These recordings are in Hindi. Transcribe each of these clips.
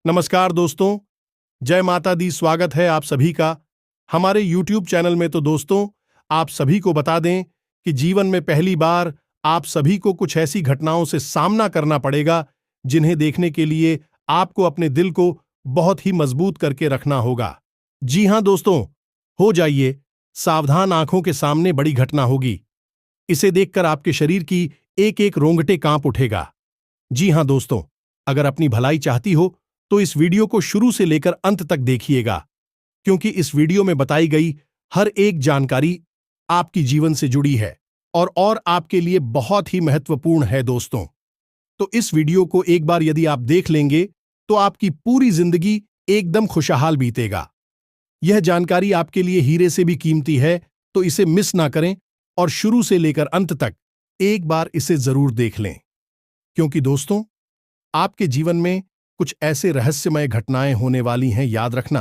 नमस्कार दोस्तों, जय माता दी। स्वागत है आप सभी का हमारे YouTube चैनल में। तो दोस्तों, आप सभी को बता दें कि जीवन में पहली बार आप सभी को कुछ ऐसी घटनाओं से सामना करना पड़ेगा जिन्हें देखने के लिए आपको अपने दिल को बहुत ही मजबूत करके रखना होगा। जी हां दोस्तों, हो जाइए सावधान, आंखों के सामने बड़ी घटना होगी। इसे देखकर आपके शरीर की एक एक रोंगटे कांप उठेगा। जी हां दोस्तों, अगर अपनी भलाई चाहती हो तो इस वीडियो को शुरू से लेकर अंत तक देखिएगा, क्योंकि इस वीडियो में बताई गई हर एक जानकारी आपकी जीवन से जुड़ी है और आपके लिए बहुत ही महत्वपूर्ण है दोस्तों। तो इस वीडियो को एक बार यदि आप देख लेंगे तो आपकी पूरी जिंदगी एकदम खुशहाल बीतेगा। यह जानकारी आपके लिए हीरे से भी कीमती है, तो इसे मिस ना करें और शुरू से लेकर अंत तक एक बार इसे जरूर देख लें, क्योंकि दोस्तों आपके जीवन में कुछ ऐसे रहस्यमय घटनाएं होने वाली हैं। याद रखना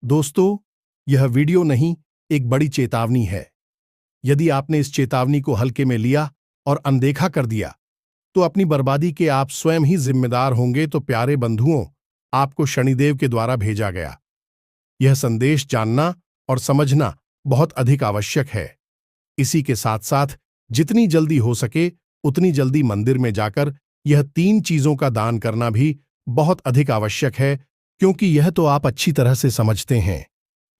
दोस्तों, यह वीडियो नहीं, एक बड़ी चेतावनी है। यदि आपने इस चेतावनी को हल्के में लिया और अनदेखा कर दिया तो अपनी बर्बादी के आप स्वयं ही जिम्मेदार होंगे। तो प्यारे बंधुओं, आपको शनिदेव के द्वारा भेजा गया यह संदेश जानना और समझना बहुत अधिक आवश्यक है। इसी के साथ साथ जितनी जल्दी हो सके उतनी जल्दी मंदिर में जाकर यह 3 चीजों का दान करना भी बहुत अधिक आवश्यक है, क्योंकि यह तो आप अच्छी तरह से समझते हैं।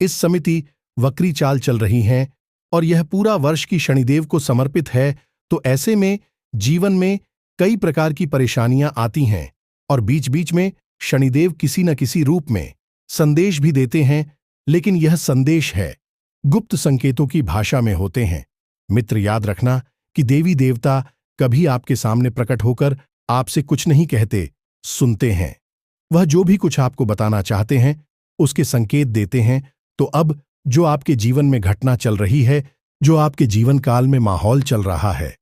इस समिति वक्री चाल चल रही हैं और यह पूरा वर्ष की शनिदेव को समर्पित है। तो ऐसे में जीवन में कई प्रकार की परेशानियां आती हैं और बीच बीच में शनिदेव किसी न किसी रूप में संदेश भी देते हैं, लेकिन यह संदेश है गुप्त संकेतों की भाषा में होते हैं। मित्र, याद रखना कि देवी देवता कभी आपके सामने प्रकट होकर आपसे कुछ नहीं कहते, सुनते हैं। वह जो भी कुछ आपको बताना चाहते हैं उसके संकेत देते हैं। तो अब जो आपके जीवन में घटना चल रही है, जो आपके जीवन काल में माहौल चल रहा है,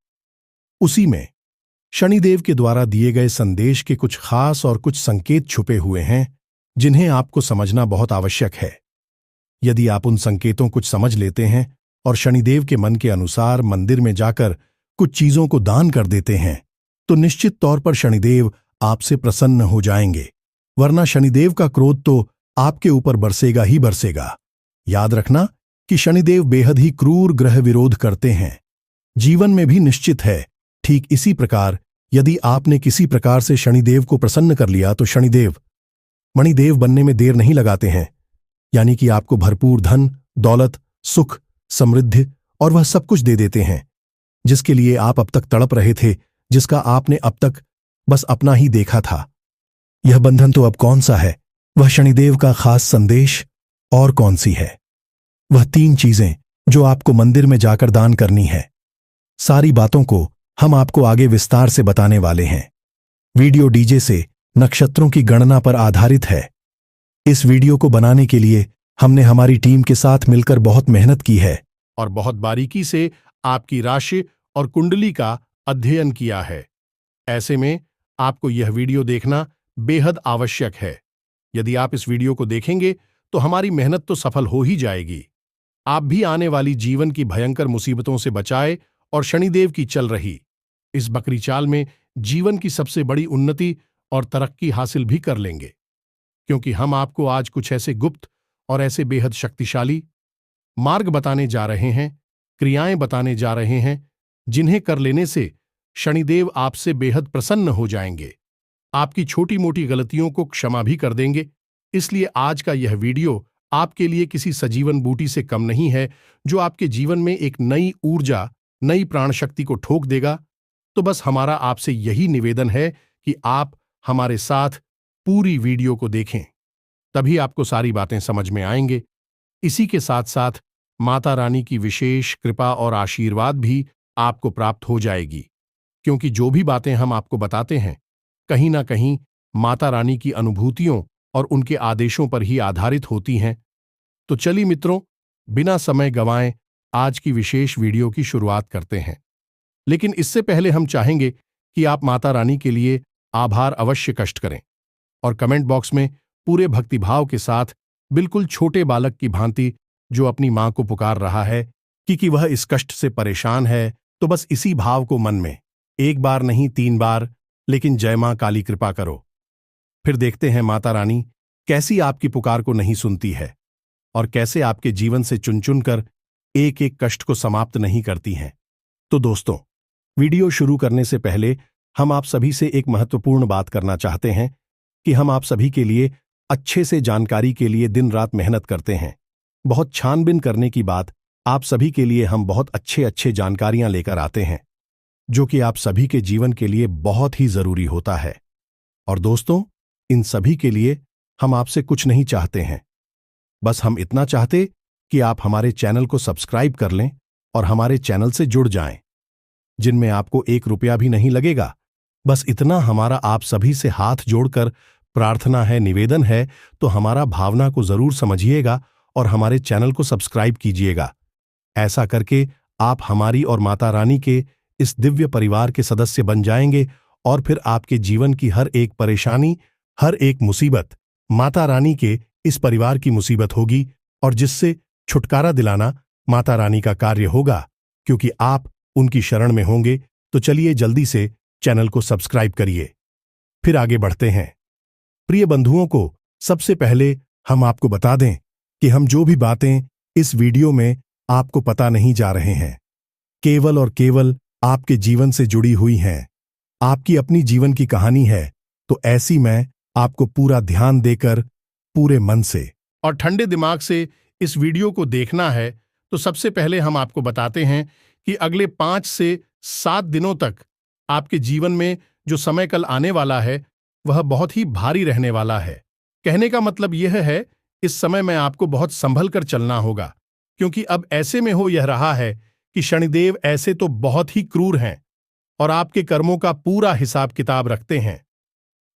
उसी में शनिदेव के द्वारा दिए गए संदेश के कुछ खास और कुछ संकेत छुपे हुए हैं, जिन्हें आपको समझना बहुत आवश्यक है। यदि आप उन संकेतों कुछ समझ लेते हैं और शनिदेव के मन के अनुसार मंदिर में जाकर कुछ चीजों को दान कर देते हैं, तो निश्चित तौर पर शनिदेव आपसे प्रसन्न हो जाएंगे, वरना शनिदेव का क्रोध तो आपके ऊपर बरसेगा ही बरसेगा। याद रखना कि शनिदेव बेहद ही क्रूर ग्रह विरोध करते हैं। जीवन में भी निश्चित है ठीक इसी प्रकार यदि आपने किसी प्रकार से शनिदेव को प्रसन्न कर लिया तो शनिदेव मणिदेव बनने में देर नहीं लगाते हैं, यानी कि आपको भरपूर धन, दौलत, सुख, समृद्धि और वह सब कुछ दे देते हैं जिसके लिए आप अब तक तड़प रहे थे, जिसका आपने अब तक बस अपना ही देखा था। यह बंधन तो अब कौन सा है? वह शनिदेव का खास संदेश और कौन सी है? वह 3 चीजें जो आपको मंदिर में जाकर दान करनी है। सारी बातों को हम आपको आगे विस्तार से बताने वाले हैं। वीडियो डीजे से नक्षत्रों की गणना पर आधारित है। इस वीडियो को बनाने के लिए हमने हमारी टीम के साथ मिलकर बहुत मेहनत की है और बहुत बारीकी से आपकी राशि और कुंडली का अध्ययन किया है। ऐसे में आपको यह वीडियो देखना बेहद आवश्यक है। यदि आप इस वीडियो को देखेंगे तो हमारी मेहनत तो सफल हो ही जाएगी। आप भी आने वाली जीवन की भयंकर मुसीबतों से बचाए और शनिदेव की चल रही इस बकरी चाल में जीवन की सबसे बड़ी उन्नति और तरक्की हासिल भी कर लेंगे, क्योंकि हम आपको आज कुछ ऐसे गुप्त और ऐसे बेहद शक्तिशाली मार्ग बताने जा रहे हैं, क्रियाएं बताने जा रहे हैं, जिन्हें कर लेने से शनिदेव आपसे बेहद प्रसन्न हो जाएंगे, आपकी छोटी मोटी गलतियों को क्षमा भी कर देंगे। इसलिए आज का यह वीडियो आपके लिए किसी सजीवन बूटी से कम नहीं है, जो आपके जीवन में एक नई ऊर्जा, नई प्राण शक्ति को ठोक देगा। तो बस हमारा आपसे यही निवेदन है कि आप हमारे साथ पूरी वीडियो को देखें, तभी आपको सारी बातें समझ में आएंगे। इसी के साथ साथ माता रानी की विशेष कृपा और आशीर्वाद भी आपको प्राप्त हो जाएगी, क्योंकि जो भी बातें हम आपको बताते हैं कहीं ना कहीं माता रानी की अनुभूतियों और उनके आदेशों पर ही आधारित होती हैं। तो चलिए मित्रों, बिना समय गंवाए आज की विशेष वीडियो की शुरुआत करते हैं। लेकिन इससे पहले हम चाहेंगे कि आप माता रानी के लिए आभार अवश्य कष्ट करें और कमेंट बॉक्स में पूरे भक्तिभाव के साथ, बिल्कुल छोटे बालक की भांति जो अपनी मां को पुकार रहा है कि वह इस कष्ट से परेशान है, तो बस इसी भाव को मन में 1 बार नहीं 3 बार, लेकिन जय मां काली कृपा करो, फिर देखते हैं माता रानी कैसी आपकी पुकार को नहीं सुनती है और कैसे आपके जीवन से चुन चुन कर एक एक कष्ट को समाप्त नहीं करती हैं। तो दोस्तों, वीडियो शुरू करने से पहले हम आप सभी से एक महत्वपूर्ण बात करना चाहते हैं कि हम आप सभी के लिए अच्छे से जानकारी के लिए दिन रात मेहनत करते हैं। बहुत छानबीन करने की बात, आप सभी के लिए हम बहुत अच्छे जानकारियां लेकर आते हैं जो कि आप सभी के जीवन के लिए बहुत ही जरूरी होता है। और दोस्तों, इन सभी के लिए हम आपसे कुछ नहीं चाहते हैं, बस हम इतना चाहते कि आप हमारे चैनल को सब्सक्राइब कर लें और हमारे चैनल से जुड़ जाएं, जिनमें आपको 1 रुपया भी नहीं लगेगा। बस इतना हमारा आप सभी से हाथ जोड़कर प्रार्थना है, निवेदन है, तो हमारा भावना को जरूर समझिएगा और हमारे चैनल को सब्सक्राइब कीजिएगा। ऐसा करके आप हमारी और माता रानी के इस दिव्य परिवार के सदस्य बन जाएंगे और फिर आपके जीवन की हर एक परेशानी, हर एक मुसीबत माता रानी के इस परिवार की मुसीबत होगी और जिससे छुटकारा दिलाना माता रानी का कार्य होगा, क्योंकि आप उनकी शरण में होंगे। तो चलिए जल्दी से चैनल को सब्सक्राइब करिए। फिर आगे बढ़ते हैं। प्रिय बंधुओं को सबसे पहले हम आपको बता दें कि हम जो भी बातें इस वीडियो में आपको पता नहीं जा रहे हैं, केवल और केवल आपके जीवन से जुड़ी हुई हैं। आपकी अपनी जीवन की कहानी है, तो ऐसी में आपको पूरा ध्यान देकर, पूरे मन से और ठंडे दिमाग से इस वीडियो को देखना है। तो सबसे पहले हम आपको बताते हैं कि अगले 5 से 7 दिनों तक आपके जीवन में जो समय कल आने वाला है वह बहुत ही भारी रहने वाला है। कहने का मतलब यह है, इस समय में आपको बहुत संभल कर चलना होगा, क्योंकि अब ऐसे में हो यह रहा है कि शनिदेव ऐसे तो बहुत ही क्रूर हैं और आपके कर्मों का पूरा हिसाब किताब रखते हैं,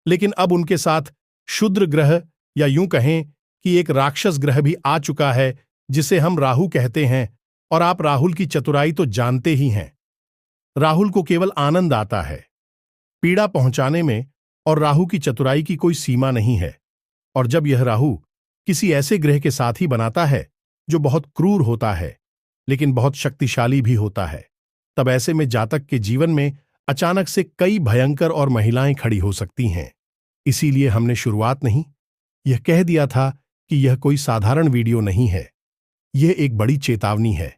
लेकिन अब उनके साथ क्षुद्र ग्रह या यूं कहें कि एक राक्षस ग्रह भी आ चुका है, जिसे हम राहु कहते हैं। और आप राहुल की चतुराई तो जानते ही हैं। राहुल को केवल आनंद आता है, पीड़ा पहुंचाने में, और राहु की चतुराई की कोई सीमा नहीं है। और जब यह राहु किसी ऐसे ग्रह के साथ ही बनाता है जो बहुत क्रूर होता है लेकिन बहुत शक्तिशाली भी होता है, तब ऐसे में जातक के जीवन में अचानक से कई भयंकर और महिलाएं खड़ी हो सकती हैं। इसीलिए हमने शुरुआत नहीं यह कह दिया था कि यह कोई साधारण वीडियो नहीं है, यह एक बड़ी चेतावनी है।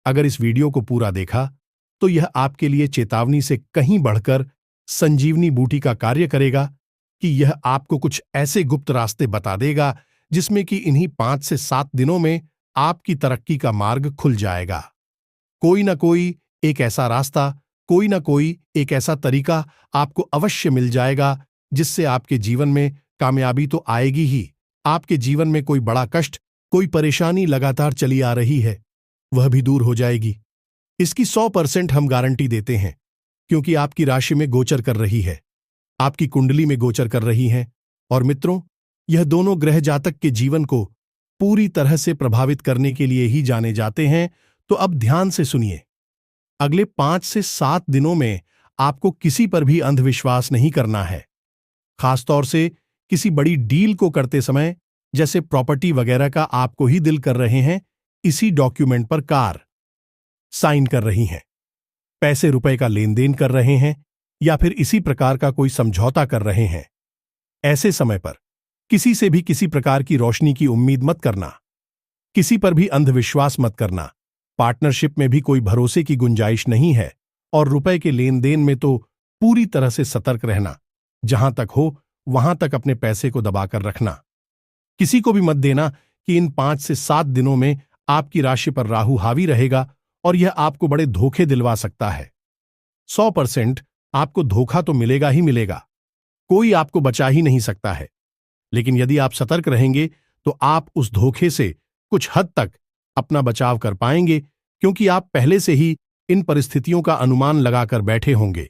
अगर इस वीडियो को पूरा देखा तो यह आपके लिए चेतावनी से कहीं बढ़कर संजीवनी बूटी का कार्य करेगा कि यह आपको कुछ ऐसे गुप्त रास्ते बता देगा जिसमें कि इन्हीं 5 से 7 दिनों में आपकी तरक्की का मार्ग खुल जाएगा। कोई ना कोई एक ऐसा रास्ता, कोई ना कोई एक ऐसा तरीका आपको अवश्य मिल जाएगा जिससे आपके जीवन में कामयाबी तो आएगी ही, आपके जीवन में कोई बड़ा कष्ट, कोई परेशानी लगातार चली आ रही है, वह भी दूर हो जाएगी। इसकी 100% हम गारंटी देते हैं, क्योंकि आपकी राशि में गोचर कर रही है, आपकी कुंडली में गोचर कर रही हैं। और मित्रों, यह दोनों ग्रह जातक के जीवन को पूरी तरह से प्रभावित करने के लिए ही जाने जाते हैं। तो अब ध्यान से सुनिए। अगले 5 से 7 दिनों में आपको किसी पर भी अंधविश्वास नहीं करना है, खासतौर से किसी बड़ी डील को करते समय, जैसे प्रॉपर्टी वगैरह का आपको ही दिल कर रहे हैं, इसी डॉक्यूमेंट पर कार साइन कर रही हैं, पैसे रुपए का लेन देन कर रहे हैं, या फिर इसी प्रकार का कोई समझौता कर रहे हैं। ऐसे समय पर किसी से भी किसी प्रकार की रोशनी की उम्मीद मत करना, किसी पर भी अंधविश्वास मत करना। पार्टनरशिप में भी कोई भरोसे की गुंजाइश नहीं है, और रुपए के लेन देन में तो पूरी तरह से सतर्क रहना। जहां तक हो वहां तक अपने पैसे को दबाकर रखना। किसी को भी मत देना कि इन 5 से 7 दिनों में आपकी राशि पर राहु हावी रहेगा और यह आपको बड़े धोखे दिलवा सकता है। 100% आपको धोखा तो मिलेगा ही मिलेगा, कोई आपको बचा ही नहीं सकता है। लेकिन यदि आप सतर्क रहेंगे तो आप उस धोखे से कुछ हद तक अपना बचाव कर पाएंगे, क्योंकि आप पहले से ही इन परिस्थितियों का अनुमान लगाकर बैठे होंगे।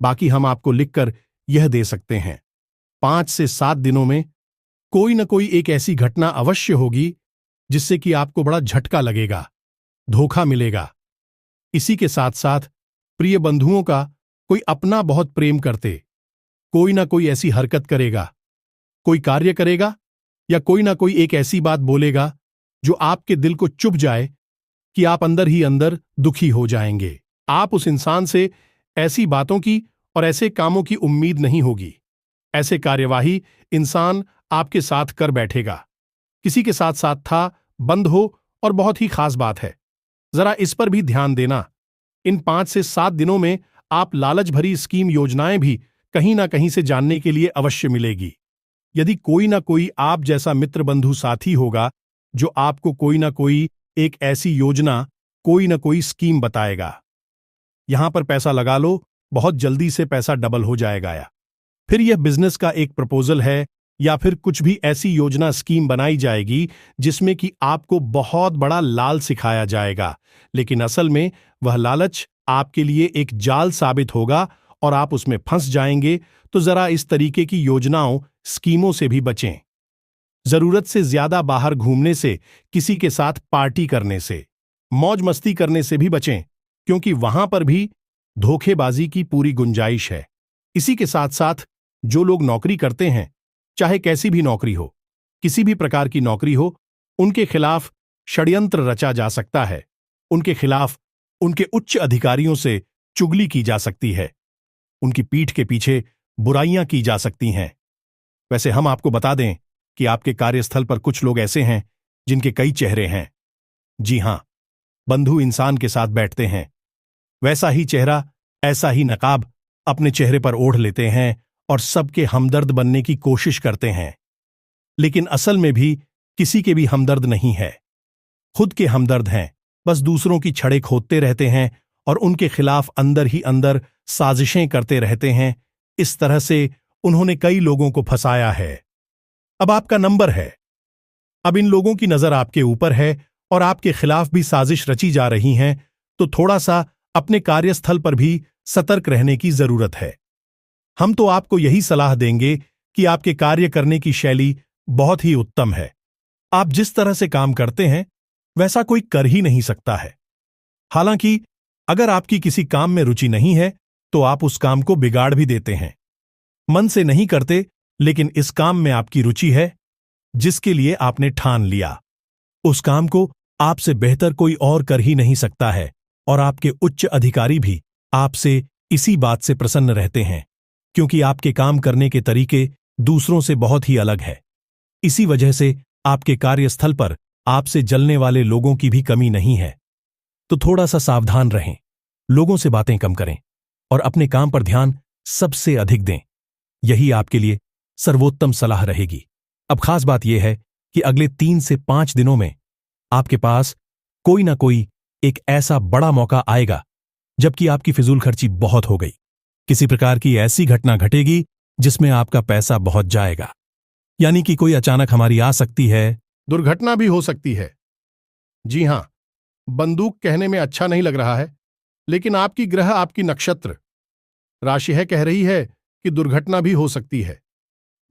बाकी हम आपको लिखकर यह दे सकते हैं, 5 से 7 दिनों में कोई न कोई एक ऐसी घटना अवश्य होगी जिससे कि आपको बड़ा झटका लगेगा, धोखा मिलेगा। इसी के साथ साथ प्रिय बंधुओं का कोई अपना बहुत प्रेम करते कोई ना कोई ऐसी हरकत करेगा, कोई कार्य करेगा, या कोई ना कोई एक ऐसी बात बोलेगा जो आपके दिल को चुभ जाए कि आप अंदर ही अंदर दुखी हो जाएंगे। आप उस इंसान से ऐसी बातों की और ऐसे कामों की उम्मीद नहीं होगी, ऐसे कार्यवाही इंसान आपके साथ कर बैठेगा। किसी के साथ साथ था, बंद हो और बहुत ही खास बात है, जरा इस पर भी ध्यान देना। इन 5 से 7 दिनों में आप लालच भरी स्कीम योजनाएं भी कहीं ना कहीं से जानने के लिए अवश्य मिलेगी। यदि कोई ना कोई आप जैसा मित्र बंधु साथी होगा जो आपको कोई ना कोई एक ऐसी योजना, कोई ना कोई स्कीम बताएगा, यहां पर पैसा लगा लो, बहुत जल्दी से पैसा डबल हो जाएगा, या फिर यह बिजनेस का एक प्रपोजल है, या फिर कुछ भी ऐसी योजना स्कीम बनाई जाएगी जिसमें कि आपको बहुत बड़ा लाल सिखाया जाएगा, लेकिन असल में वह लालच आपके लिए एक जाल साबित होगा और आप उसमें फंस जाएंगे। तो जरा इस तरीके की योजनाओं, स्कीमों से भी बचें। जरूरत से ज्यादा बाहर घूमने से, किसी के साथ पार्टी करने से, मौज मस्ती करने से भी बचें, क्योंकि वहां पर भी धोखेबाजी की पूरी गुंजाइश है। इसी के साथ साथ जो लोग नौकरी करते हैं, चाहे कैसी भी नौकरी हो, किसी भी प्रकार की नौकरी हो, उनके खिलाफ षड्यंत्र रचा जा सकता है। उनके खिलाफ उनके उच्च अधिकारियों से चुगली की जा सकती है, उनकी पीठ के पीछे बुराइयां की जा सकती हैं। वैसे हम आपको बता दें कि आपके कार्यस्थल पर कुछ लोग ऐसे हैं जिनके कई चेहरे हैं। जी हां, बंधु इंसान के साथ बैठते हैं, वैसा ही चेहरा, ऐसा ही नकाब अपने चेहरे पर ओढ़ लेते हैं और सबके हमदर्द बनने की कोशिश करते हैं, लेकिन असल में भी किसी के भी हमदर्द नहीं है, खुद के हमदर्द हैं। बस दूसरों की छड़े खोदते रहते हैं और उनके खिलाफ अंदर ही अंदर साजिशें करते रहते हैं। इस तरह से उन्होंने कई लोगों को फंसाया है। अब आपका नंबर है। अब इन लोगों की नजर आपके ऊपर है और आपके खिलाफ भी साजिश रची जा रही हैं, तो थोड़ा सा अपने कार्यस्थल पर भी सतर्क रहने की जरूरत है। हम तो आपको यही सलाह देंगे कि आपके कार्य करने की शैली बहुत ही उत्तम है। आप जिस तरह से काम करते हैं वैसा कोई कर ही नहीं सकता है। हालांकि अगर आपकी किसी काम में रुचि नहीं है तो आप उस काम को बिगाड़ भी देते हैं। मन से नहीं करते, लेकिन इस काम में आपकी रुचि है जिसके लिए आपने ठान लिया, उस काम को आपसे बेहतर कोई और कर ही नहीं सकता है, और आपके उच्च अधिकारी भी आपसे इसी बात से प्रसन्न रहते हैं, क्योंकि आपके काम करने के तरीके दूसरों से बहुत ही अलग है। इसी वजह से आपके कार्यस्थल पर आपसे जलने वाले लोगों की भी कमी नहीं है। तो थोड़ा सा सावधान रहें, लोगों से बातें कम करें और अपने काम पर ध्यान सबसे अधिक दें। यही आपके लिए सर्वोत्तम सलाह रहेगी। अब खास बात यह है कि अगले 3 से 5 दिनों में आपके पास कोई ना कोई एक ऐसा बड़ा मौका आएगा जबकि आपकी फिजूल खर्ची बहुत हो गई। किसी प्रकार की ऐसी घटना घटेगी जिसमें आपका पैसा बहुत जाएगा, यानी कि कोई अचानक हमारी आ सकती है, दुर्घटना भी हो सकती है। जी हां, बंदूक कहने में अच्छा नहीं लग रहा है, लेकिन आपकी ग्रह, आपकी नक्षत्र राशि है कह रही है कि दुर्घटना भी हो सकती है।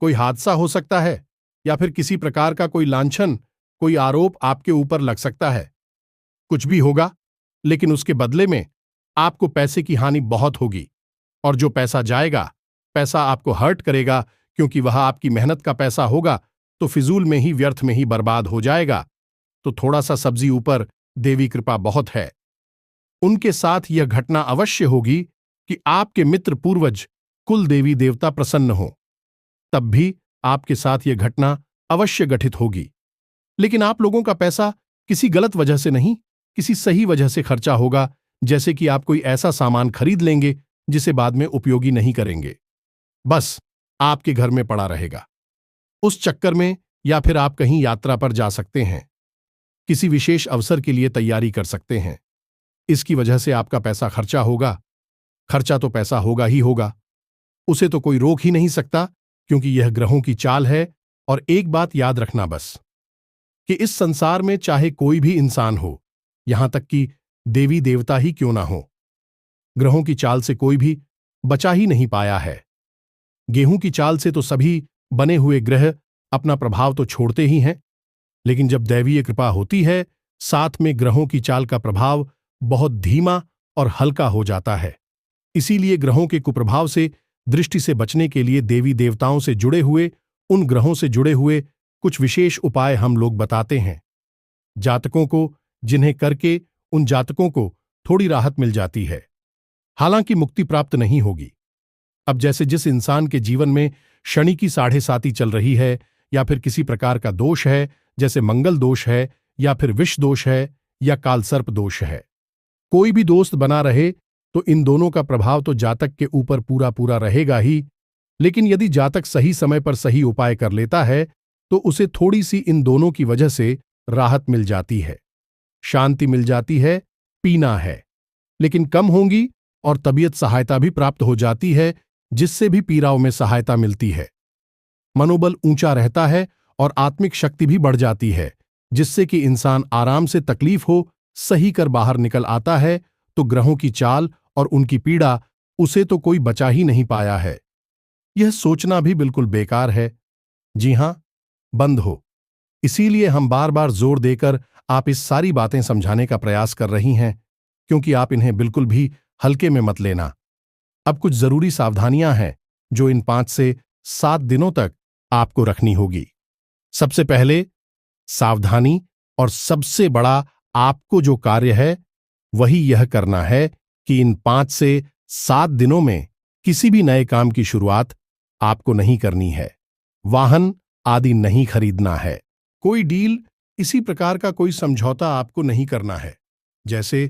कोई हादसा हो सकता है, या फिर किसी प्रकार का कोई लांछन, कोई आरोप आपके ऊपर लग सकता है। कुछ भी होगा, लेकिन उसके बदले में आपको पैसे की हानि बहुत होगी, और जो पैसा जाएगा, पैसा आपको हर्ट करेगा, क्योंकि वह आपकी मेहनत का पैसा होगा, तो फिजूल में ही, व्यर्थ में ही बर्बाद हो जाएगा। तो थोड़ा सा सब्जी ऊपर, देवी कृपा बहुत है। उनके साथ यह घटना अवश्य होगी कि आपके मित्र पूर्वज, कुल देवी देवता प्रसन्न हो, तब भी आपके साथ यह घटना अवश्य घटित होगी। लेकिन आप लोगों का पैसा किसी गलत वजह से नहीं, किसी सही वजह से खर्चा होगा, जैसे कि आप कोई ऐसा सामान खरीद लेंगे जिसे बाद में उपयोगी नहीं करेंगे, बस आपके घर में पड़ा रहेगा। उस चक्कर में, या फिर आप कहीं यात्रा पर जा सकते हैं, किसी विशेष अवसर के लिए तैयारी कर सकते हैं। इसकी वजह से आपका पैसा खर्चा होगा। खर्चा तो पैसा होगा ही होगा, उसे तो कोई रोक ही नहीं सकता, क्योंकि यह ग्रहों की चाल है। और एक बात याद रखना बस, कि इस संसार में चाहे कोई भी इंसान हो, यहां तक कि देवी देवता ही क्यों ना हो, ग्रहों की चाल से कोई भी बचा ही नहीं पाया है। गेहूं की चाल से तो सभी बने हुए ग्रह अपना प्रभाव तो छोड़ते ही हैं, लेकिन जब दैवीय कृपा होती है, साथ में ग्रहों की चाल का प्रभाव बहुत धीमा और हल्का हो जाता है। इसीलिए ग्रहों के कुप्रभाव से, दृष्टि से बचने के लिए देवी देवताओं से जुड़े हुए, उन ग्रहों से जुड़े हुए कुछ विशेष उपाय हम लोग बताते हैं जातकों को, जिन्हें करके उन जातकों को थोड़ी राहत मिल जाती है। हालांकि मुक्ति प्राप्त नहीं होगी। अब जैसे जिस इंसान के जीवन में शनि की 7.5 चल रही है या फिर किसी प्रकार का दोष है, जैसे मंगल दोष है या फिर विष दोष है या कालसर्प दोष है। कोई भी दोस्त बना रहे तो इन दोनों का प्रभाव तो जातक के ऊपर पूरा पूरा रहेगा ही, लेकिन यदि जातक सही समय पर सही उपाय कर लेता है तो उसे थोड़ी सी इन दोनों की वजह से राहत मिल जाती है, शांति मिल जाती है, पीना है, लेकिन कम होंगी और तबीयत सहायता भी प्राप्त हो जाती है, जिससे भी पीड़ाओं में सहायता मिलती है। मनोबल ऊंचा रहता है और आत्मिक शक्ति भी बढ़ जाती है, जिससे कि इंसान आराम से तकलीफ हो सही कर बाहर निकल आता है। तो ग्रहों की चाल और उनकी पीड़ा, उसे तो कोई बचा ही नहीं पाया है। यह सोचना भी बिल्कुल बेकार है। जी हां, बंद हो। इसीलिए हम बार बार जोर देकर आप इस सारी बातें समझाने का प्रयास कर रही हैं, क्योंकि आप इन्हें बिल्कुल भी हल्के में मत लेना। अब कुछ जरूरी सावधानियां हैं जो इन 5 से 7 दिनों तक आपको रखनी होगी। सबसे पहले सावधानी और सबसे बड़ा आपको जो कार्य है वही यह करना है कि इन 5 से 7 दिनों में किसी भी नए काम की शुरुआत आपको नहीं करनी है। वाहन आदि नहीं खरीदना है। कोई डील, इसी प्रकार का कोई समझौता आपको नहीं करना है। जैसे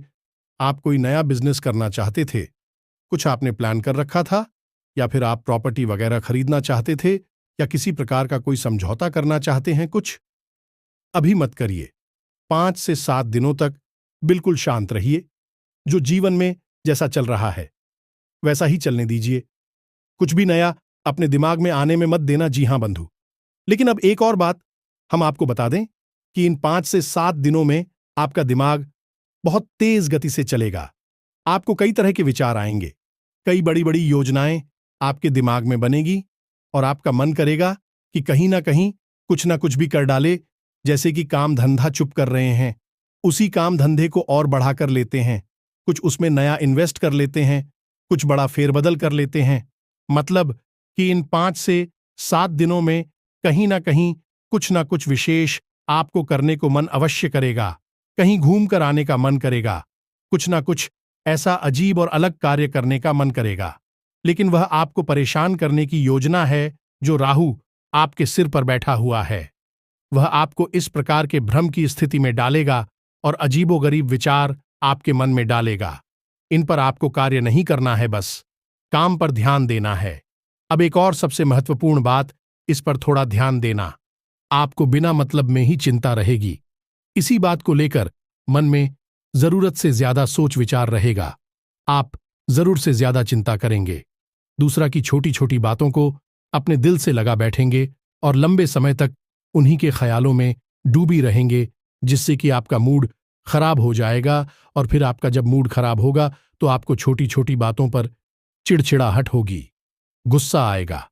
आप कोई नया बिजनेस करना चाहते थे, कुछ आपने प्लान कर रखा था, या फिर आप प्रॉपर्टी वगैरह खरीदना चाहते थे, या किसी प्रकार का कोई समझौता करना चाहते हैं, कुछ अभी मत करिए। 5 से 7 दिनों तक बिल्कुल शांत रहिए। जो जीवन में जैसा चल रहा है वैसा ही चलने दीजिए। कुछ भी नया अपने दिमाग में आने में मत देना। जी हां बंधु, लेकिन अब एक और बात हम आपको बता दें कि इन 5 से 7 दिनों में आपका दिमाग बहुत तेज गति से चलेगा। आपको कई तरह के विचार आएंगे, कई बड़ी बड़ी योजनाएं आपके दिमाग में बनेगी और आपका मन करेगा कि कहीं ना कुछ भी कर डाले। जैसे कि काम धंधा चुप कर रहे हैं, उसी काम धंधे को और बढ़ा कर लेते हैं, कुछ उसमें नया इन्वेस्ट कर लेते हैं, कुछ बड़ा फेरबदल कर लेते हैं। मतलब कि इन 5 से 7 दिनों में कहीं ना कुछ विशेष आपको करने को मन अवश्य करेगा। कहीं घूम कर आने का मन करेगा, कुछ ना कुछ ऐसा अजीब और अलग कार्य करने का मन करेगा। लेकिन वह आपको परेशान करने की योजना है जो राहु आपके सिर पर बैठा हुआ है। वह आपको इस प्रकार के भ्रम की स्थिति में डालेगा और अजीबोगरीब विचार आपके मन में डालेगा। इन पर आपको कार्य नहीं करना है, बस काम पर ध्यान देना है। अब एक और सबसे महत्वपूर्ण बात, इस पर थोड़ा ध्यान देना। आपको बिना मतलब में ही चिंता रहेगी। इसी बात को लेकर मन में जरूरत से ज्यादा सोच विचार रहेगा। आप जरूर से ज्यादा चिंता करेंगे। दूसरा की छोटी छोटी बातों को अपने दिल से लगा बैठेंगे और लंबे समय तक उन्हीं के ख्यालों में डूबी रहेंगे, जिससे कि आपका मूड खराब हो जाएगा। और फिर आपका जब मूड खराब होगा तो आपको छोटी छोटी बातों पर चिड़चिड़ाहट होगी, गुस्सा आएगा,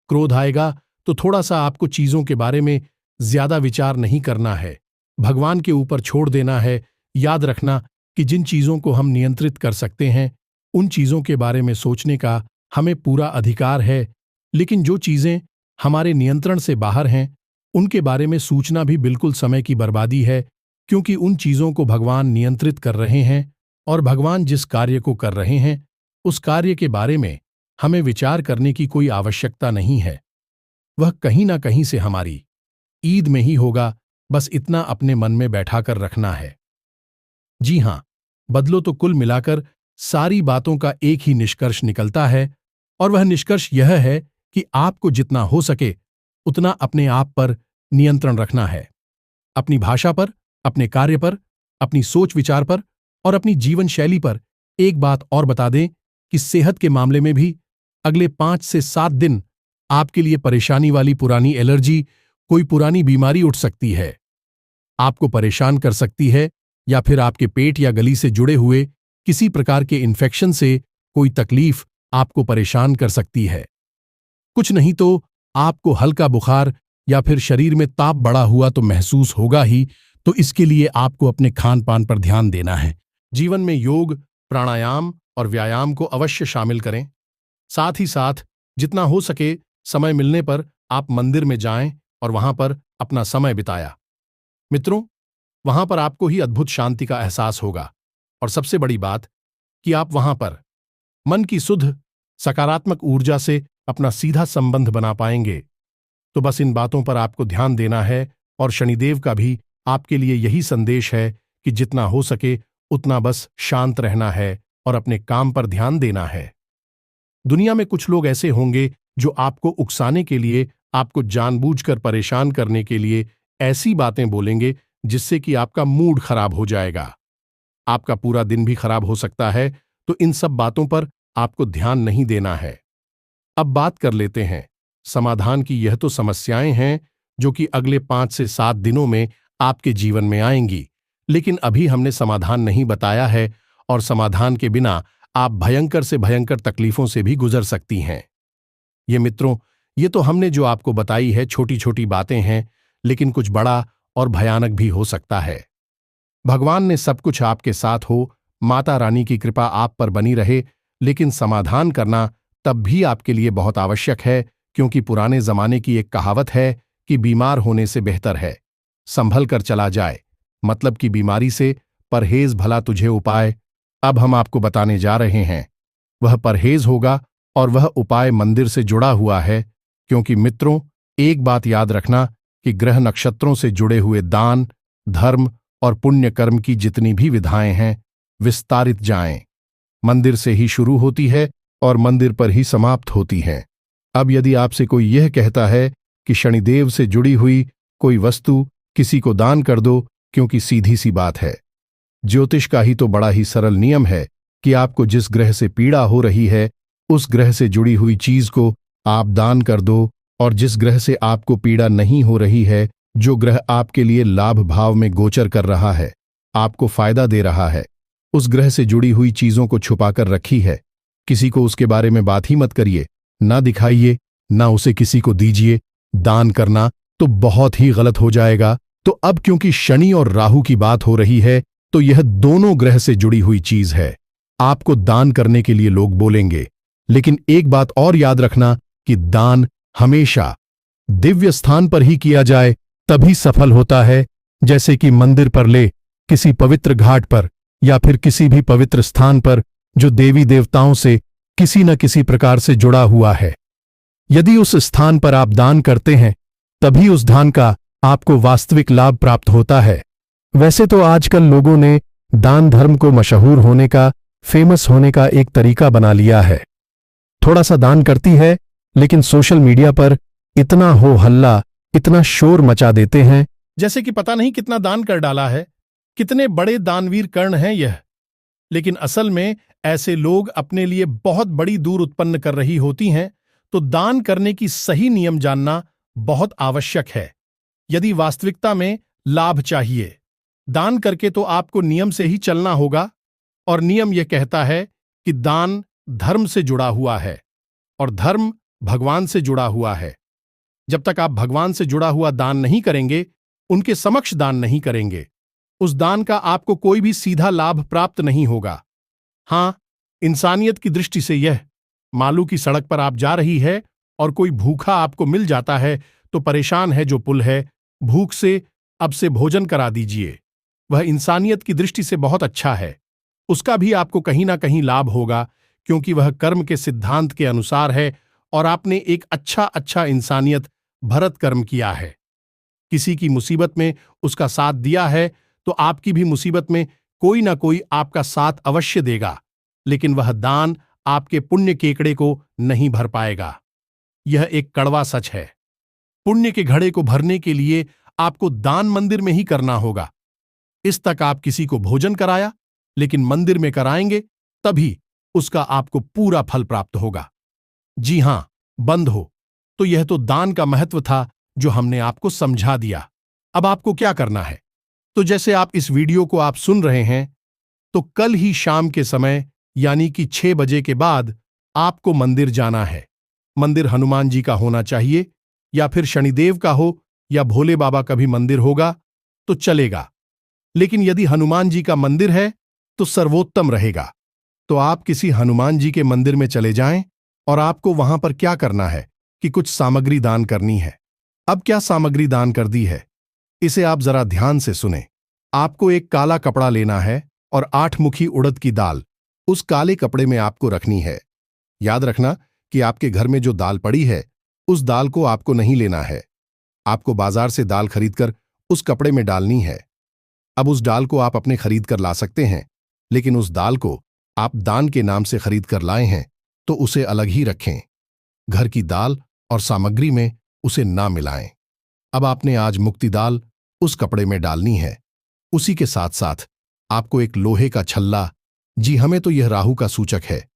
क्रोध आएगा। तो थोड़ा सा आपको चीजों के बारे में ज्यादा विचार नहीं करना है, भगवान के ऊपर छोड़ देना है। याद रखना कि जिन चीजों को हम नियंत्रित कर सकते हैं उन चीजों के बारे में सोचने का हमें पूरा अधिकार है, लेकिन जो चीजें हमारे नियंत्रण से बाहर हैं उनके बारे में सोचना भी बिल्कुल समय की बर्बादी है, क्योंकि उन चीजों को भगवान नियंत्रित कर रहे हैं और भगवान जिस कार्य को कर रहे हैं उस कार्य के बारे में हमें विचार करने की कोई आवश्यकता नहीं है। वह कहीं ना कहीं से हमारी ईद में ही होगा, बस इतना अपने मन में बैठाकर रखना है। जी हां, बदलो तो कुल मिलाकर सारी बातों का एक ही निष्कर्ष निकलता है, और वह निष्कर्ष यह है कि आपको जितना हो सके उतना अपने आप पर नियंत्रण रखना है। अपनी भाषा पर, अपने कार्य पर, अपनी सोच विचार पर और अपनी जीवन शैली पर। एक बात और बता दें कि सेहत के मामले में भी अगले 5 से 7 दिन आपके लिए परेशानी वाली पुरानी एलर्जी, कोई पुरानी बीमारी उठ सकती है, आपको परेशान कर सकती है, या फिर आपके पेट या गली से जुड़े हुए किसी प्रकार के इन्फेक्शन से कोई तकलीफ आपको परेशान कर सकती है। कुछ नहीं तो आपको हल्का बुखार या फिर शरीर में ताप बढ़ा हुआ तो महसूस होगा ही। तो इसके लिए आपको अपने खान पान पर ध्यान देना है। जीवन में योग, प्राणायाम और व्यायाम को अवश्य शामिल करें। साथ ही साथ जितना हो सके समय मिलने पर आप मंदिर में जाएं और वहां पर अपना समय बिताया। मित्रों, वहां पर आपको ही अद्भुत शांति का एहसास होगा। और सबसे बड़ी बात कि आप वहां पर मन की शुद्ध सकारात्मक ऊर्जा से अपना सीधा संबंध बना पाएंगे। तो बस इन बातों पर आपको ध्यान देना है, और शनिदेव का भी आपके लिए यही संदेश है कि जितना हो सके उतना बस शांत रहना है और अपने काम पर ध्यान देना है। दुनिया में कुछ लोग ऐसे होंगे जो आपको उकसाने के लिए, आपको जानबूझकर परेशान करने के लिए ऐसी बातें बोलेंगे जिससे कि आपका मूड खराब हो जाएगा, आपका पूरा दिन भी खराब हो सकता है। तो इन सब बातों पर आपको ध्यान नहीं देना है। अब बात कर लेते हैं समाधान की। यह तो समस्याएं हैं जो कि अगले 5 से 7 दिनों में आपके जीवन में आएंगी, लेकिन अभी हमने समाधान नहीं बताया है, और समाधान के बिना आप भयंकर से भयंकर तकलीफों से भी गुजर सकती हैं। ये मित्रों, ये तो हमने जो आपको बताई है छोटी छोटी बातें हैं, लेकिन कुछ बड़ा और भयानक भी हो सकता है। भगवान ने सब कुछ आपके साथ हो, माता रानी की कृपा आप पर बनी रहे, लेकिन समाधान करना तब भी आपके लिए बहुत आवश्यक है, क्योंकि पुराने जमाने की एक कहावत है कि बीमार होने से बेहतर है संभल कर चला जाए, मतलब कि बीमारी से परहेज भला तुझे उपाय। अब हम आपको बताने जा रहे हैं वह परहेज होगा, और वह उपाय मंदिर से जुड़ा हुआ है। क्योंकि मित्रों, एक बात याद रखना कि ग्रह नक्षत्रों से जुड़े हुए दान, धर्म और पुण्य कर्म की जितनी भी विधाएं हैं, विस्तारित जाएं, मंदिर से ही शुरू होती है और मंदिर पर ही समाप्त होती हैं। अब यदि आपसे कोई यह कहता है कि शनिदेव से जुड़ी हुई कोई वस्तु किसी को दान कर दो, क्योंकि सीधी सी बात है, ज्योतिष का ही तो बड़ा ही सरल नियम है कि आपको जिस ग्रह से पीड़ा हो रही है उस ग्रह से जुड़ी हुई चीज को आप दान कर दो, और जिस ग्रह से आपको पीड़ा नहीं हो रही है, जो ग्रह आपके लिए लाभ भाव में गोचर कर रहा है, आपको फायदा दे रहा है, उस ग्रह से जुड़ी हुई चीजों को छुपाकर रखी है। किसी को उसके बारे में बात ही मत करिए, ना दिखाइए, ना उसे किसी को दीजिए। दान करना तो बहुत ही गलत हो जाएगा। तो अब क्योंकि शनि और राहु की बात हो रही है, तो यह दोनों ग्रह से जुड़ी हुई चीज है। आपको दान करने के लिए लोग बोलेंगे, लेकिन एक बात और याद रखना कि दान हमेशा दिव्य स्थान पर ही किया जाए, तभी सफल होता है। जैसे कि मंदिर पर ले, किसी पवित्र घाट पर, या फिर किसी भी पवित्र स्थान पर जो देवी देवताओं से किसी न किसी प्रकार से जुड़ा हुआ है। यदि उस स्थान पर आप दान करते हैं, तभी उस दान का आपको वास्तविक लाभ प्राप्त होता है। वैसे तो आजकल लोगों ने दान धर्म को मशहूर होने का, फेमस होने का एक तरीका बना लिया है। थोड़ा सा दान करती है, लेकिन सोशल मीडिया पर इतना हो हल्ला, इतना शोर मचा देते हैं जैसे कि पता नहीं कितना दान कर डाला है, कितने बड़े दानवीर कर्ण हैं यह। लेकिन असल में ऐसे लोग अपने लिए बहुत बड़ी दूर उत्पन्न कर रही होती हैं। तो दान करने की सही नियम जानना बहुत आवश्यक है। यदि वास्तविकता में लाभ चाहिए, दान करके तो आपको नियम से ही चलना होगा, और नियम यह कहता है कि दान धर्म से जुड़ा हुआ है, और धर्म भगवान से जुड़ा हुआ है। जब तक आप भगवान से जुड़ा हुआ दान नहीं करेंगे, उनके समक्ष दान नहीं करेंगे, उस दान का आपको कोई भी सीधा लाभ प्राप्त नहीं होगा। हां, इंसानियत की दृष्टि से यह, मालू की सड़क पर आप जा रही है और कोई भूखा आपको मिल जाता है, तो परेशान है जो पुल है, भूख से अब से भोजन करा दीजिए। वह इंसानियत की दृष्टि से बहुत अच्छा है, उसका भी आपको कहीं ना कहीं लाभ होगा, क्योंकि वह कर्म के सिद्धांत के अनुसार है, और आपने एक अच्छा इंसानियत भरत कर्म किया है। किसी की मुसीबत में उसका साथ दिया है, तो आपकी भी मुसीबत में कोई ना कोई आपका साथ अवश्य देगा, लेकिन वह दान आपके पुण्य केकड़े को नहीं भर पाएगा। यह एक कड़वा सच है। पुण्य के घड़े को भरने के लिए आपको दान मंदिर में ही करना होगा। इस तक आप किसी को भोजन कराया, लेकिन मंदिर में कराएंगे, तभी उसका आपको पूरा फल प्राप्त होगा। जी हां, बंद हो। तो यह तो दान का महत्व था जो हमने आपको समझा दिया। अब आपको क्या करना है? तो जैसे आप इस वीडियो को आप सुन रहे हैं, तो कल ही शाम के समय यानी कि 6 बजे के बाद आपको मंदिर जाना है। मंदिर हनुमान जी का होना चाहिए, या फिर शनिदेव का हो, या भोले बाबा का भी मंदिर होगा तो चलेगा। लेकिन यदि हनुमान जी का मंदिर है तो सर्वोत्तम रहेगा। तो आप किसी हनुमान जी के मंदिर में चले जाएं, और आपको वहां पर क्या करना है कि कुछ सामग्री दान करनी है। अब क्या सामग्री दान कर दी है, इसे आप जरा ध्यान से सुने। आपको एक काला कपड़ा लेना है और 8 मुखी उड़द की दाल उस काले कपड़े में आपको रखनी है। याद रखना कि आपके घर में जो दाल पड़ी है उस दाल को आपको नहीं लेना है। आपको बाजार से दाल खरीदकर उस कपड़े में डालनी है। अब उस दाल को आप अपने खरीद कर ला सकते हैं, लेकिन उस दाल को आप दान के नाम से खरीद कर लाए हैं तो उसे अलग ही रखें। घर की दाल और सामग्री में उसे ना मिलाएं। अब आपने आज मुक्ति दाल उस कपड़े में डालनी है। उसी के साथ साथ आपको एक लोहे का छल्ला, जी हमें तो यह राहु का सूचक है,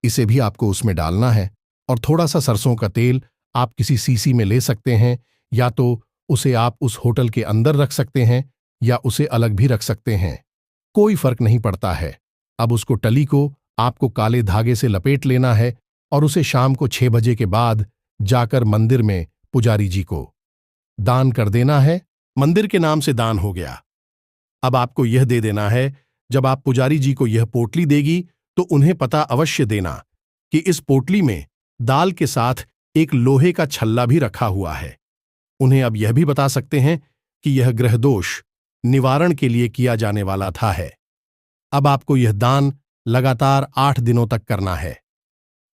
इसे भी आपको उसमें डालना है। और थोड़ा सा सरसों का तेल आप किसी सीसी में ले सकते हैं, या तो उसे आप उस होटल के अंदर रख सकते हैं या उसे अलग भी रख सकते हैं, कोई फर्क नहीं पड़ता है। अब उसको टली को आपको काले धागे से लपेट लेना है और उसे शाम को 6 बजे के बाद जाकर मंदिर में पुजारी जी को दान कर देना है। मंदिर के नाम से दान हो गया। अब आपको यह दे देना है, जब आप पुजारी जी को यह पोटली देगी तो उन्हें पता अवश्य देना कि इस पोटली में दाल के साथ एक लोहे का छल्ला भी रखा हुआ है। उन्हें अब यह भी बता सकते हैं कि यह ग्रह दोष निवारण के लिए किया जाने वाला था है। अब आपको यह दान लगातार 8 दिनों तक करना है।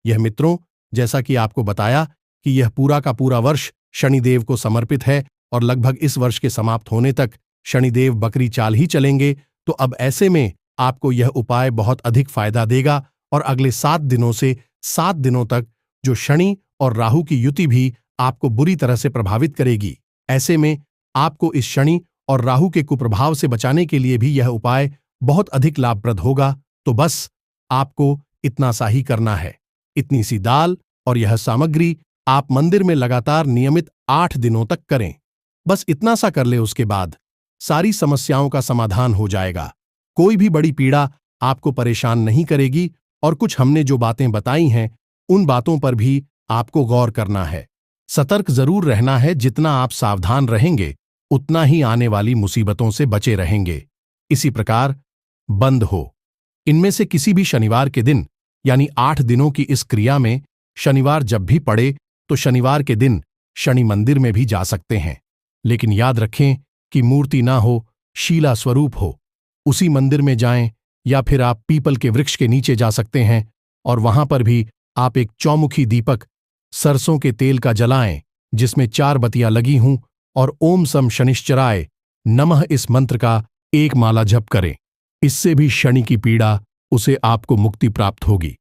यह मित्रों, जैसा कि आपको बताया कि यह पूरा का पूरा वर्ष शनिदेव को समर्पित है और लगभग इस वर्ष के समाप्त होने तक शनिदेव बकरी चाल ही चलेंगे, तो अब ऐसे में आपको यह उपाय बहुत अधिक फायदा देगा और अगले 7 दिनों से 7 दिनों तक जो शनि और राहु की युति भी आपको बुरी तरह से प्रभावित करेगी, ऐसे में आपको इस शनि और राहु के कुप्रभाव से बचाने के लिए भी यह उपाय बहुत अधिक लाभप्रद होगा। तो बस आपको इतना सा ही करना है। इतनी सी दाल और यह सामग्री आप मंदिर में लगातार नियमित 8 दिनों तक करें। बस इतना सा कर ले, उसके बाद सारी समस्याओं का समाधान हो जाएगा। कोई भी बड़ी पीड़ा आपको परेशान नहीं करेगी और कुछ हमने जो बातें बताई हैं उन बातों पर भी आपको गौर करना है। सतर्क जरूर रहना है। जितना आप सावधान रहेंगे उतना ही आने वाली मुसीबतों से बचे रहेंगे। इसी प्रकार बंद हो। इनमें से किसी भी शनिवार के दिन, यानी 8 दिनों की इस क्रिया में शनिवार जब भी पड़े तो शनिवार के दिन शनि मंदिर में भी जा सकते हैं, लेकिन याद रखें कि मूर्ति ना हो, शीला स्वरूप हो। उसी मंदिर में जाएं, या फिर आप पीपल के वृक्ष के नीचे जा सकते हैं और वहां पर भी आप एक चौमुखी दीपक सरसों के तेल का जलाएं, जिसमें 4 बत्तियां लगी हों, और ओम सम शनिश्चराय नमः इस मंत्र का 1 माला जप करें। इससे भी शनि की पीड़ा उसे आपको मुक्ति प्राप्त होगी।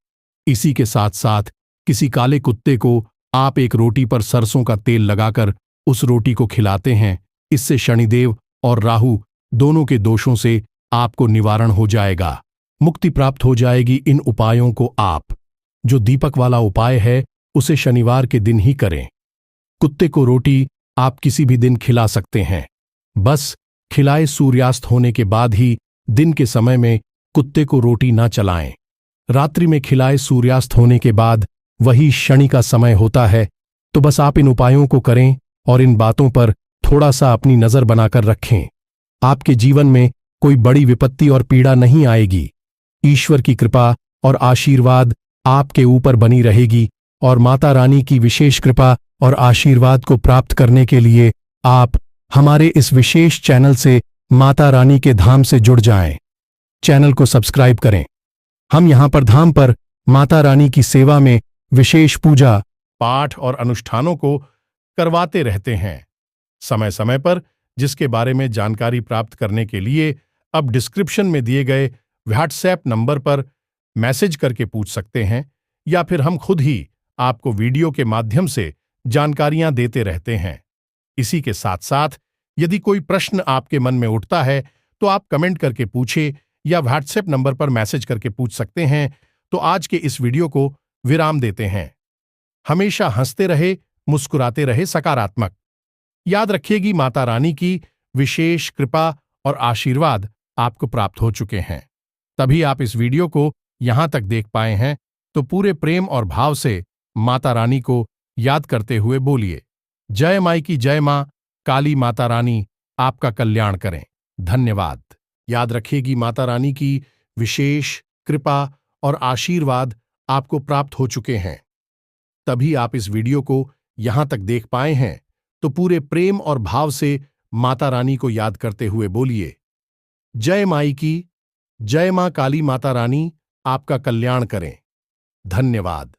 इसी के साथ साथ किसी काले कुत्ते को आप एक रोटी पर सरसों का तेल लगाकर उस रोटी को खिलाते हैं। इससे शनिदेव और राहु दोनों के दोषों से आपको निवारण हो जाएगा, मुक्ति प्राप्त हो जाएगी। इन उपायों को आप, जो दीपक वाला उपाय है, उसे शनिवार के दिन ही करें। कुत्ते को रोटी आप किसी भी दिन खिला सकते हैं, बस खिलाए सूर्यास्त होने के बाद ही। दिन के समय में कुत्ते को रोटी ना चलाएं। रात्रि में खिलाए सूर्यास्त होने के बाद वही शनि का समय होता है। तो बस आप इन उपायों को करें और इन बातों पर थोड़ा सा अपनी नजर बनाकर रखें। आपके जीवन में कोई बड़ी विपत्ति और पीड़ा नहीं आएगी। ईश्वर की कृपा और आशीर्वाद आपके ऊपर बनी रहेगी और माता रानी की विशेष कृपा और आशीर्वाद को प्राप्त करने के लिए आप हमारे इस विशेष चैनल से माता रानी के धाम से जुड़ जाएं। चैनल को सब्सक्राइब करें। हम यहां पर धाम पर माता रानी की सेवा में विशेष पूजा पाठ और अनुष्ठानों को करवाते रहते हैं समय समय पर, जिसके बारे में जानकारी प्राप्त करने के लिए अब डिस्क्रिप्शन में दिए गए व्हाट्सएप नंबर पर मैसेज करके पूछ सकते हैं, या फिर हम खुद ही आपको वीडियो के माध्यम से जानकारियां देते रहते हैं। इसी के साथ साथ यदि कोई प्रश्न आपके मन में उठता है तो आप कमेंट करके पूछे या व्हाट्सएप नंबर पर मैसेज करके पूछ सकते हैं। तो आज के इस वीडियो को विराम देते हैं। हमेशा हंसते रहे, मुस्कुराते रहे, सकारात्मक। याद रखिएगी, माता रानी की विशेष कृपा और आशीर्वाद आपको प्राप्त हो चुके हैं, तभी आप इस वीडियो को यहां तक देख पाए हैं। तो पूरे प्रेम और भाव से माता रानी को याद करते हुए बोलिए, जय माई की जय मां काली माता रानी आपका कल्याण करें। धन्यवाद। याद रखिएगी, माता रानी की विशेष कृपा और आशीर्वाद आपको प्राप्त हो चुके हैं, तभी आप इस वीडियो को यहां तक देख पाए हैं। तो पूरे प्रेम और भाव से माता रानी को याद करते हुए बोलिए, जय माई की जय मां काली माता रानी आपका कल्याण करें। धन्यवाद।